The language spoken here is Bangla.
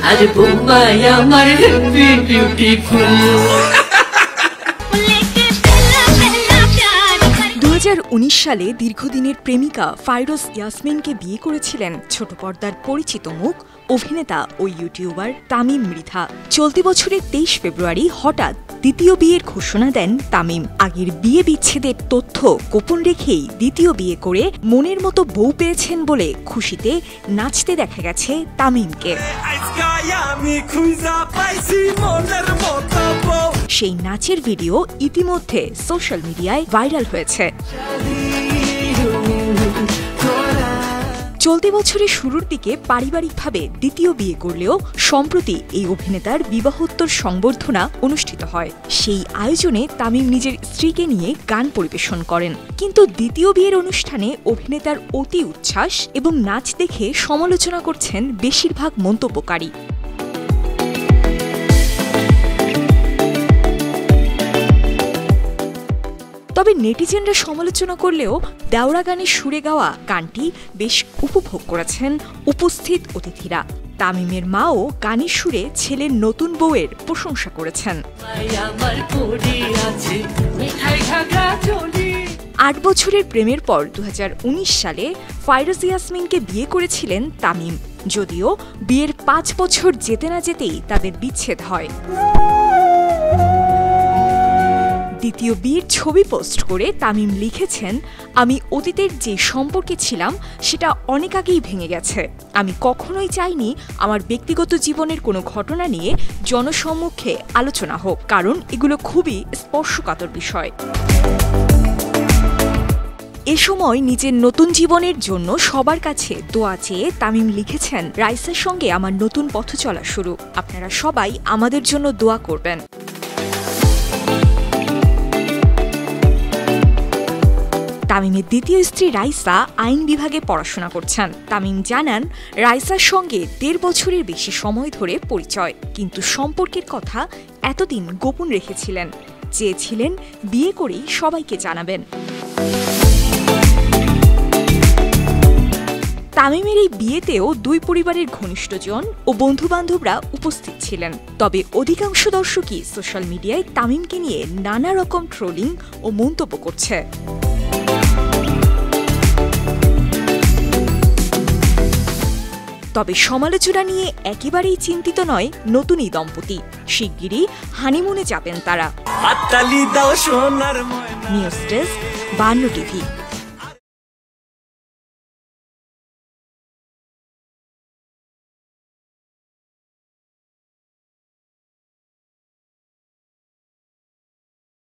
আরে বোম্বাই আমার হেভি বিউটিফুল। 2019 সালে দীর্ঘদিনের প্রেমিকা ফাইরোজ ইয়াসমিনকে বিয়ে করেছিলেন ছোট পর্দার পরিচিত মুখ অভিনেতা ও ইউটিউবার তামিম মৃধা। চলতি বছরের 23 ফেব্রুয়ারি হঠাৎ দ্বিতীয় বিয়ের ঘোষণা দেন তামিম। আগের বিয়ে বিচ্ছেদের তথ্য গোপন রেখেই দ্বিতীয় বিয়ে করে মনের মতো বউ পেয়েছেন বলে খুশিতে নাচতে দেখা গেছে তামিমকে। সেই নাচের ভিডিও ইতিমধ্যে সোশ্যাল মিডিয়ায় ভাইরাল হয়েছে। চলতি বছরের শুরুর দিকে পারিবারিকভাবে দ্বিতীয় বিয়ে করলেও সম্প্রতি এই অভিনেতার বিবাহোত্তর সংবর্ধনা অনুষ্ঠিত হয়। সেই আয়োজনে তামিম নিজের স্ত্রীকে নিয়ে গান পরিবেশন করেন। কিন্তু দ্বিতীয় বিয়ের অনুষ্ঠানে অভিনেতার অতি উচ্ছ্বাস এবং নাচ দেখে সমালোচনা করছেন বেশিরভাগ মন্তব্যকারী। তবে নেটিজেনরা সমালোচনা করলেও দেওরা গানের সুরে গাওয়া গানটি বেশ উপভোগ করেছেন উপস্থিত অতিথিরা। তামিমের মাও গানের সুরে ছেলের নতুন বউয়ের প্রশংসা করেছেন। 8 বছরের প্রেমের পর 2019 সালে ফাইরোজ ইয়াসমিনকে বিয়ে করেছিলেন তামিম। যদিও বিয়ের 5 বছর যেতে না যেতেই তাদের বিচ্ছেদ হয়। দ্বিতীয় বিয়ের ছবি পোস্ট করে তামিম লিখেছেন, আমি অতীতের যে সম্পর্কে ছিলাম সেটা অনেক আগেই ভেঙে গেছে। আমি কখনোই চাইনি আমার ব্যক্তিগত জীবনের কোনো ঘটনা নিয়ে জনসম্মুখে আলোচনা হোক, কারণ এগুলো খুবই স্পর্শকাতর বিষয়। এ সময় নিজের নতুন জীবনের জন্য সবার কাছে দোয়া চেয়ে তামিম লিখেছেন, রাইসার সঙ্গে আমার নতুন পথ চলা শুরু। আপনারা সবাই আমাদের জন্য দোয়া করবেন। তামিমের দ্বিতীয় স্ত্রী রাইসা আইন বিভাগে পড়াশোনা করছেন। তামিম জানান, রাইসার সঙ্গে 1.5 বছরের বেশি সময় ধরে পরিচয়, কিন্তু সম্পর্কের কথা এতদিন গোপন রেখেছিলেন। চেয়েছিলেন বিয়ে করেই সবাইকে জানাবেন। তামিমের এই বিয়েতেও দুই পরিবারের ঘনিষ্ঠজন ও বন্ধুবান্ধবরা উপস্থিত ছিলেন। তবে অধিকাংশ দর্শকই সোশ্যাল মিডিয়ায় তামিমকে নিয়ে নানা রকম ট্রোলিং ও মন্তব্য করছে। তবে সমালোচনা নিয়ে একেবারেই চিন্তিত নয় নতুন এই দম্পতি। শিগগিরই হানিমুনে যাবেন তারা। News desk, 52 TV.